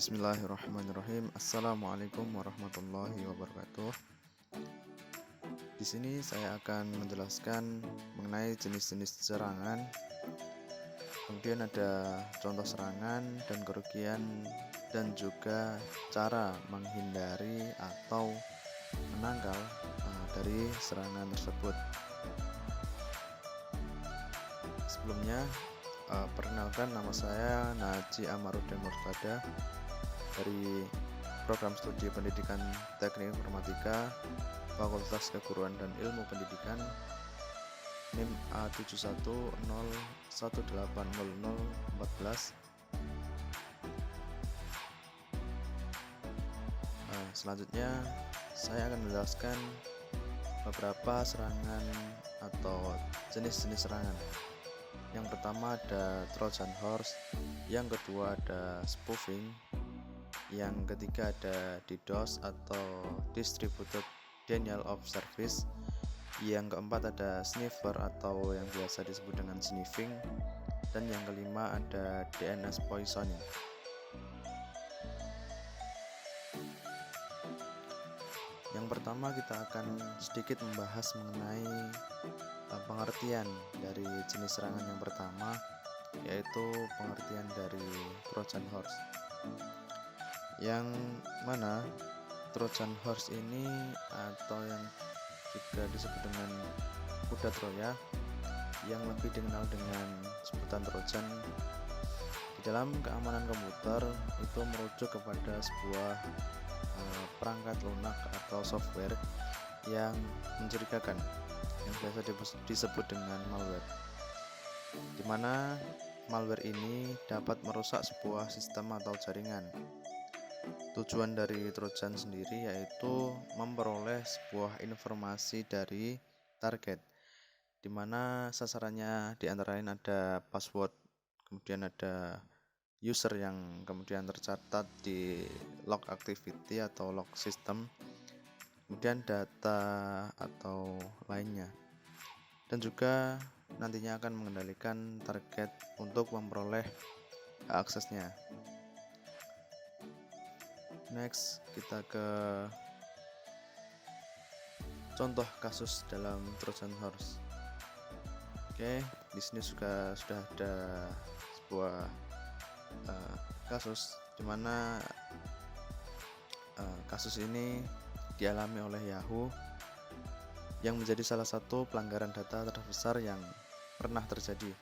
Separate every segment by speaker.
Speaker 1: Bismillahirrahmanirrahim. Assalamualaikum warahmatullahi wabarakatuh. Di sini saya akan menjelaskan mengenai jenis-jenis serangan. Kemudian ada contoh serangan dan kerugian dan juga cara menghindari atau menangkal dari serangan tersebut. Sebelumnya, perkenalkan, nama saya Naji Amaruddin Murtada dari Program Studi Pendidikan Teknik Informatika Fakultas Keguruan dan Ilmu Pendidikan, NIM A7101800014. Selanjutnya saya akan menjelaskan beberapa serangan atau jenis-jenis serangan. Yang pertama ada Trojan Horse, yang kedua ada spoofing, yang ketiga ada DDoS atau Distributed Denial of Service, yang keempat ada sniffer atau yang biasa disebut dengan sniffing, dan yang kelima ada DNS poisoning. Yang pertama kita akan sedikit membahas mengenai pengertian dari jenis serangan yang pertama, yaitu pengertian dari Trojan Horse, yang mana Trojan Horse ini atau yang juga disebut dengan kuda Troya, yang lebih dikenal dengan sebutan Trojan di dalam keamanan komputer, itu merujuk kepada sebuah perangkat lunak atau software yang mencurigakan, yang biasa disebut dengan malware, di mana malware ini dapat merusak sebuah sistem atau jaringan. Tujuan dari Trojan sendiri yaitu memperoleh sebuah informasi dari target, di mana sasarannya diantara lain ada password, kemudian ada user yang kemudian tercatat di log activity atau log system, kemudian data atau lainnya, dan juga nantinya akan mengendalikan target untuk memperoleh aksesnya. Next, kita ke contoh kasus dalam Trojan Horse. Oke, di sini sudah ada sebuah kasus di mana kasus ini dialami oleh Yahoo, yang menjadi salah satu pelanggaran data terbesar yang pernah terjadi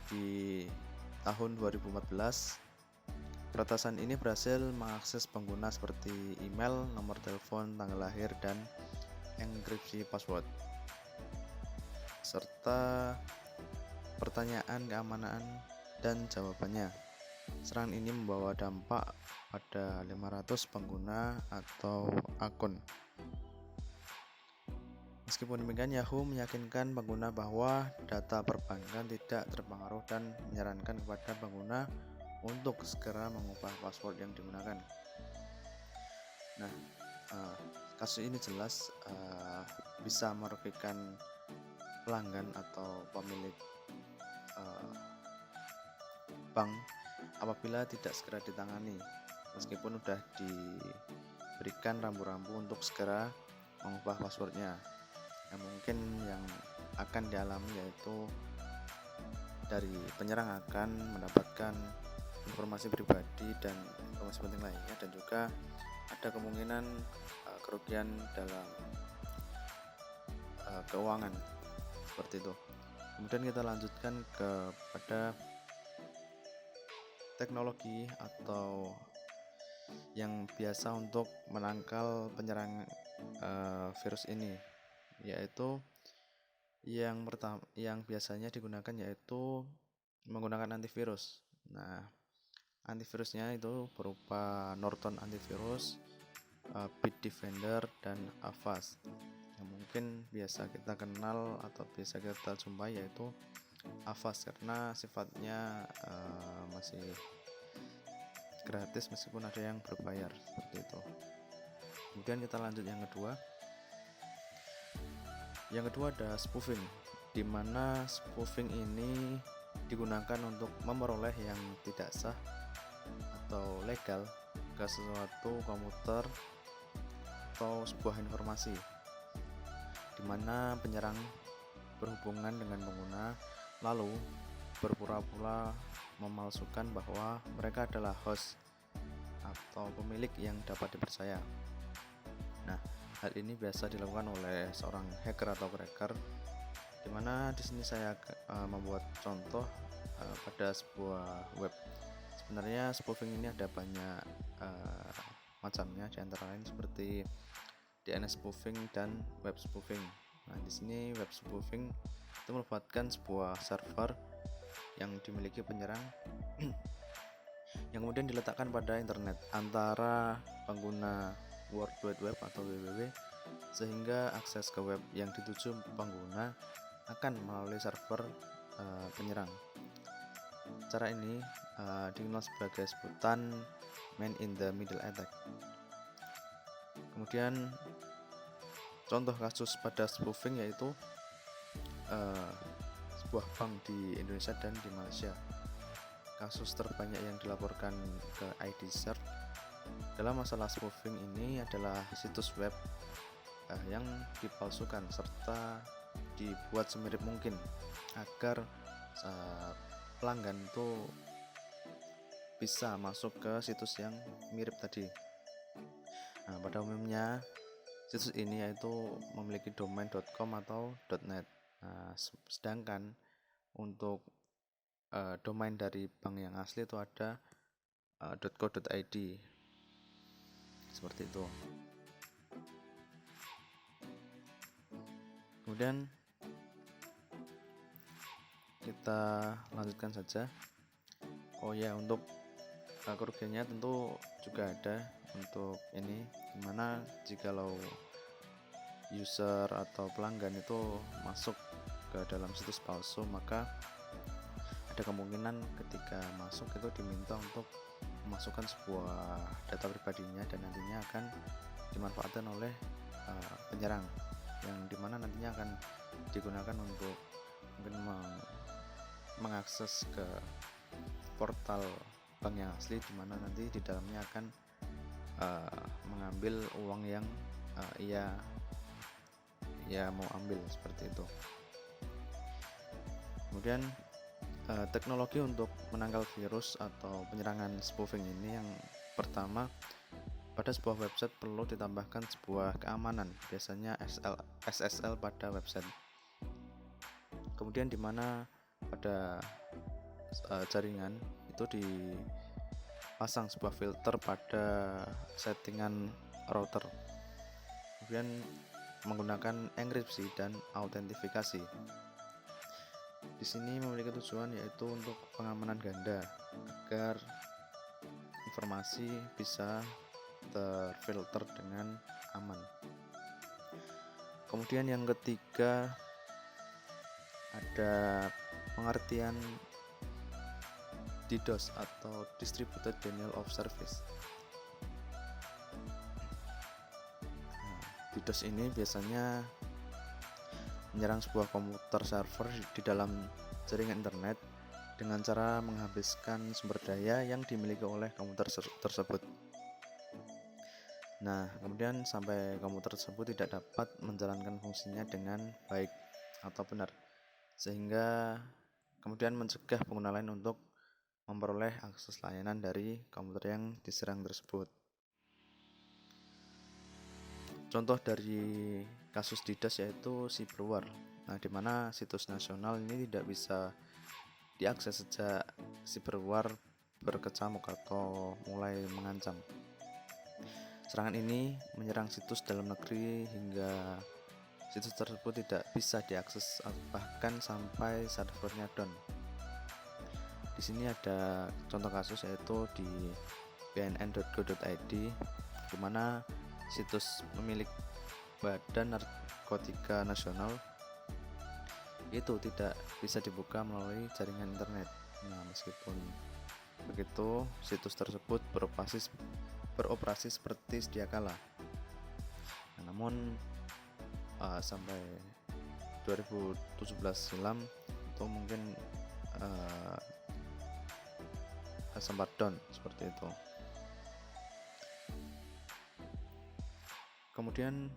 Speaker 1: di tahun 2014. Peretasan ini berhasil mengakses pengguna seperti email, nomor telepon, tanggal lahir, dan enkripsi password, serta pertanyaan keamanan dan jawabannya. Serangan ini membawa dampak pada 500 pengguna atau akun. Meskipun demikian, Yahoo meyakinkan pengguna bahwa data perbankan tidak terpengaruh dan menyarankan kepada pengguna untuk segera mengubah password yang digunakan. Nah, kasus ini jelas bisa merugikan pelanggan atau pemilik bank apabila tidak segera ditangani, meskipun sudah diberikan rambu-rambu untuk segera mengubah passwordnya. Yang mungkin yang akan dialami yaitu dari penyerang akan mendapatkan informasi pribadi dan informasi penting lainnya, dan juga ada kemungkinan kerugian dalam keuangan seperti itu. Kemudian kita lanjutkan kepada teknologi atau yang biasa untuk menangkal penyerang virus ini, yaitu yang pertama yang biasanya digunakan yaitu menggunakan antivirus. Nah, antivirusnya itu berupa Norton Antivirus, Bitdefender, dan Avast. Yang mungkin biasa kita kenal atau biasa kita jumpai yaitu Avast, karena sifatnya masih gratis meskipun ada yang berbayar seperti itu. Kemudian kita lanjut yang kedua. Yang kedua ada spoofing, di mana spoofing ini digunakan untuk memperoleh yang tidak sah atau legal ke sesuatu komputer atau sebuah informasi, di mana penyerang berhubungan dengan pengguna lalu berpura-pura memalsukan bahwa mereka adalah host atau pemilik yang dapat dipercaya. Nah, hal ini biasa dilakukan oleh seorang hacker atau cracker, di mana di sini saya membuat contoh pada sebuah web. Sebenarnya spoofing ini ada banyak macamnya, di antara lain seperti DNS spoofing dan web spoofing. Nah, di sini web spoofing itu merupakan sebuah server yang dimiliki penyerang yang kemudian diletakkan pada internet antara pengguna World Wide Web atau WWW, sehingga akses ke web yang dituju pengguna akan melalui server penyerang. Cara ini dikenal sebagai sebutan man in the middle attack. Kemudian contoh kasus pada spoofing yaitu sebuah bank di Indonesia dan di Malaysia. Kasus terbanyak yang dilaporkan ke IDSearch dalam masalah spoofing ini adalah situs web yang dipalsukan serta dibuat semirip mungkin agar pelanggan itu bisa masuk ke situs yang mirip tadi. Nah, pada umumnya situs ini yaitu memiliki domain .com atau .net. Nah, sedangkan untuk domain dari bank yang asli itu ada .co.id seperti itu. Kemudian kita lanjutkan saja. Oh ya, untuk kerugiannya tentu juga ada untuk ini, dimana jikalau user atau pelanggan itu masuk ke dalam situs palsu, maka ada kemungkinan ketika masuk itu diminta untuk memasukkan sebuah data pribadinya dan nantinya akan dimanfaatkan oleh penyerang, yang dimana nantinya akan digunakan untuk mungkin mengakses ke portal bank yang asli, dimana nanti di dalamnya akan mengambil uang yang ia mau ambil, seperti itu. Kemudian teknologi untuk menangkal virus atau penyerangan spoofing ini, yang pertama, pada sebuah website perlu ditambahkan sebuah keamanan, biasanya SSL pada website. Kemudian dimana pada jaringan itu dipasang sebuah filter pada settingan router, kemudian menggunakan enkripsi dan autentifikasi. Di sini memiliki tujuan yaitu untuk pengamanan ganda agar informasi bisa terfilter dengan aman. Kemudian yang ketiga ada pengertian DDoS atau Distributed Denial of Service. DDoS ini biasanya menyerang sebuah komputer server di dalam jaringan internet dengan cara menghabiskan sumber daya yang dimiliki oleh komputer tersebut. Nah, kemudian sampai komputer tersebut tidak dapat menjalankan fungsinya dengan baik atau benar, sehingga kemudian mencegah pengguna lain untuk memperoleh akses layanan dari komputer yang diserang tersebut. Contoh dari kasus DDoS yaitu cyberwar. Nah, di mana situs nasional ini tidak bisa diakses sejak cyberwar berkecamuk atau mulai mengancam. Serangan ini menyerang situs dalam negeri hingga situs tersebut tidak bisa diakses, bahkan sampai servernya down. Di sini ada contoh kasus yaitu di bnn.go.id, di mana situs pemilik Badan Narkotika Nasional itu tidak bisa dibuka melalui jaringan internet. Nah, meskipun begitu, situs tersebut beroperasi seperti sedia kala. Nah, namun sampai 2017 silam itu mungkin sempat down seperti itu. Kemudian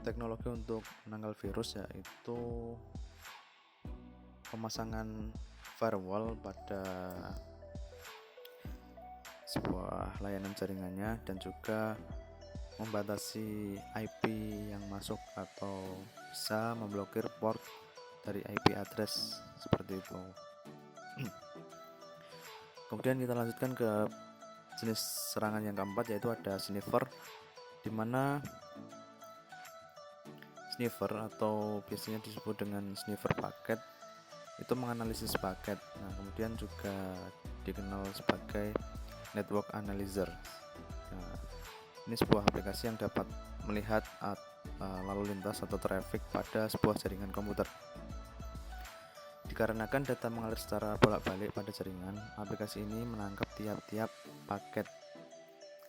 Speaker 1: teknologi untuk menangkal virus yaitu pemasangan firewall pada sebuah layanan jaringannya dan juga membatasi IP yang masuk atau bisa memblokir port dari IP address seperti itu. Kemudian kita lanjutkan ke jenis serangan yang keempat, yaitu ada sniffer, di mana sniffer atau biasanya disebut dengan sniffer paket itu menganalisis paket. Nah, kemudian juga dikenal sebagai network analyzer. Nah, ini sebuah aplikasi yang dapat melihat lalu lintas atau traffic pada sebuah jaringan komputer. Dikarenakan data mengalir secara bolak-balik pada jaringan, aplikasi ini menangkap tiap-tiap paket,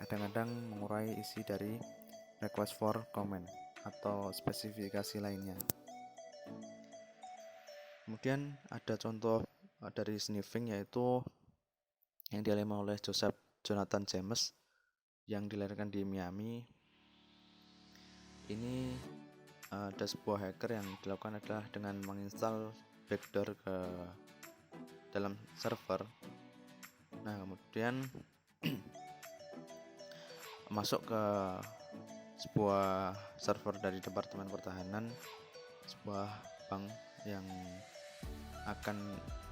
Speaker 1: kadang-kadang mengurai isi dari request for comment atau spesifikasi lainnya. Kemudian ada contoh dari sniffing, yaitu yang dialami oleh Joseph Jonathan James yang dilahirkan di Miami. Ini ada sebuah hacker yang dilakukan adalah dengan menginstal backdoor ke dalam server. Nah, kemudian masuk ke sebuah server dari Departemen Pertahanan, sebuah bank yang akan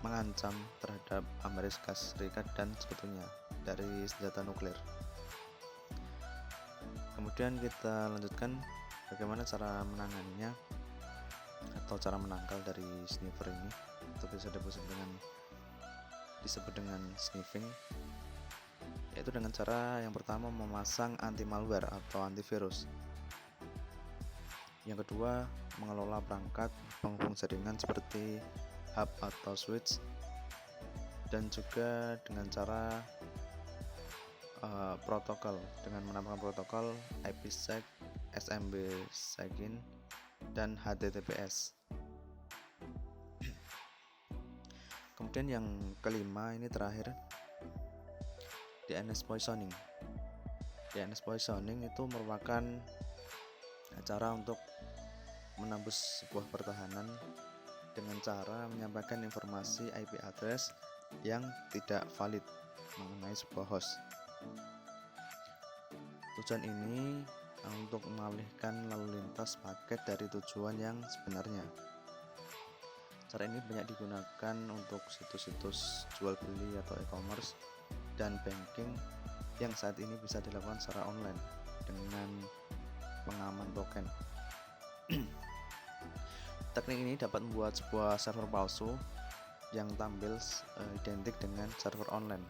Speaker 1: mengancam terhadap Amerika Serikat dan sekutunya dari senjata nuklir. Kemudian kita lanjutkan bagaimana cara menanganinya atau cara menangkal dari sniffer ini, itu bisa disebut dengan sniffing, yaitu dengan cara yang pertama memasang anti malware atau antivirus. Yang kedua, mengelola perangkat penghubung jaringan seperti hub atau switch, dan juga dengan cara protokol dengan menambahkan protokol IPsec, SMB-SEGIN, dan HTTPS. Kemudian yang kelima, ini terakhir, DNS poisoning. DNS poisoning itu merupakan cara untuk menembus sebuah pertahanan dengan cara menyampaikan informasi IP address yang tidak valid mengenai sebuah host. Tujuan ini untuk mengalihkan lalu lintas paket dari tujuan yang sebenarnya. Cara ini banyak digunakan untuk situs-situs jual beli atau e-commerce dan banking yang saat ini bisa dilakukan secara online dengan pengaman token. Teknik ini dapat membuat sebuah server palsu yang tampil identik dengan server online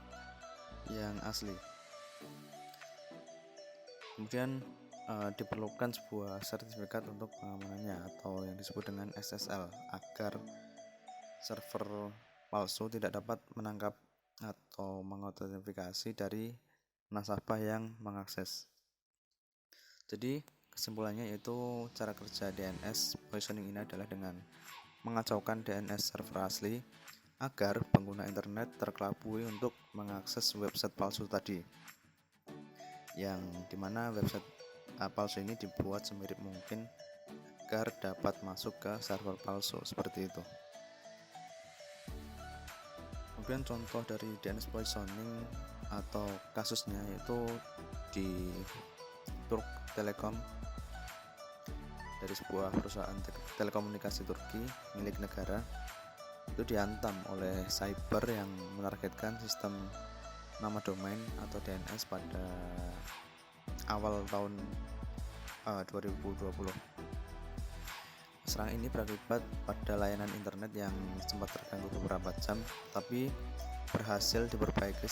Speaker 1: yang asli. Kemudian diperlukan sebuah sertifikat untuk pengamanannya atau yang disebut dengan SSL agar server palsu tidak dapat menangkap atau mengautentikasi dari nasabah yang mengakses. Jadi kesimpulannya yaitu cara kerja DNS poisoning ini adalah dengan mengacaukan DNS server asli agar pengguna internet terkelabui untuk mengakses website palsu tadi, yang dimana website palsu ini dibuat semirip mungkin agar dapat masuk ke server palsu seperti itu. Kemudian contoh dari DNS poisoning atau kasusnya yaitu di Turk Telekom, dari sebuah perusahaan telekomunikasi Turki milik negara, itu dihantam oleh cyber yang menargetkan sistem nama domain atau DNS pada awal tahun 2020. Serangan ini berakibat pada layanan internet yang sempat terganggu beberapa jam, tapi berhasil diperbaiki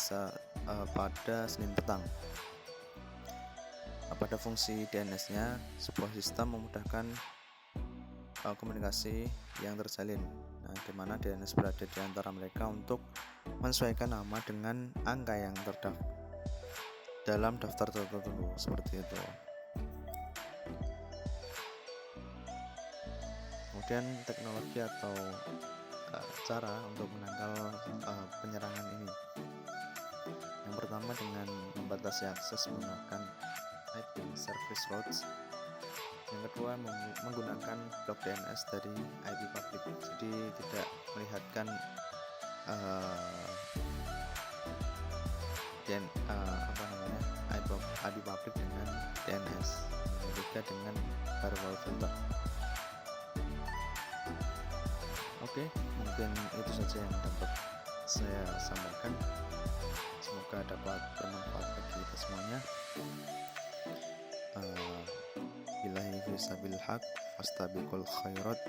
Speaker 1: pada Senin petang. Pada fungsi DNS-nya, sebuah sistem memudahkan komunikasi yang terjalin, di mana DNS berada di antara mereka untuk menyesuaikan nama dengan angka yang terdaftar dalam daftar tertentu seperti itu. Kemudian teknologi atau cara untuk menangkal penyerangan ini, yang pertama dengan membatasi akses menggunakan IP service routes Yang kedua, menggunakan blok DNS dari IP public, jadi tidak melihatkan IP public dengan DNS, juga dengan firewall filter. Oke, mungkin itu saja yang dapat saya sampaikan. Semoga dapat bermanfaat bagi kita semuanya. Billahi fisabil haq fastabiqul khairat.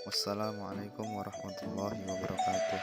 Speaker 1: Wassalamualaikum warahmatullahi wabarakatuh.